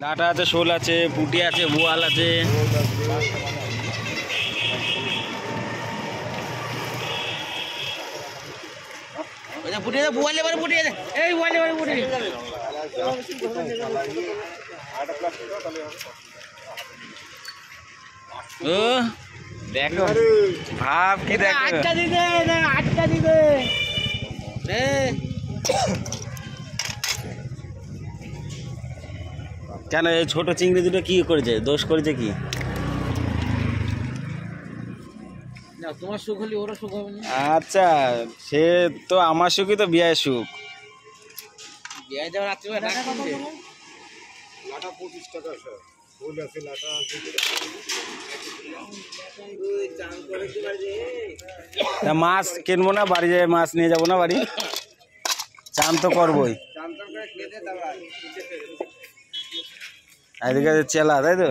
লাটা আছে, শোল আছে, পুঁটি আছে, বোয়াল আছে। পুঁটি আছে, বোয়াল এবারে পুঁটি আছে, এই বোয়াল এবারে পুঁটি। ও দেখো ভাব কি দেখো, আটকা দিবে না, আটকা দিবে। কেন এই ছোট চিংড়ি দুটো কি করেছে, দোষ করেছে কি? তোমার সুখ হলে ওরা সুখ হবে না। আচ্ছা, সে তো আমার সুখই তো বিয়ের সুখ। বিয়ে যাওয়ার রাত্রিবেলা লাটা 25 টাকা স্যার, ফুল আছে লাটা আছে। মাছ কিনবো না, বাড়ি যাই মাছ নিয়ে যাবো না বাড়ি, চান তো করবোই। এদিকে চেলা, তাই তো?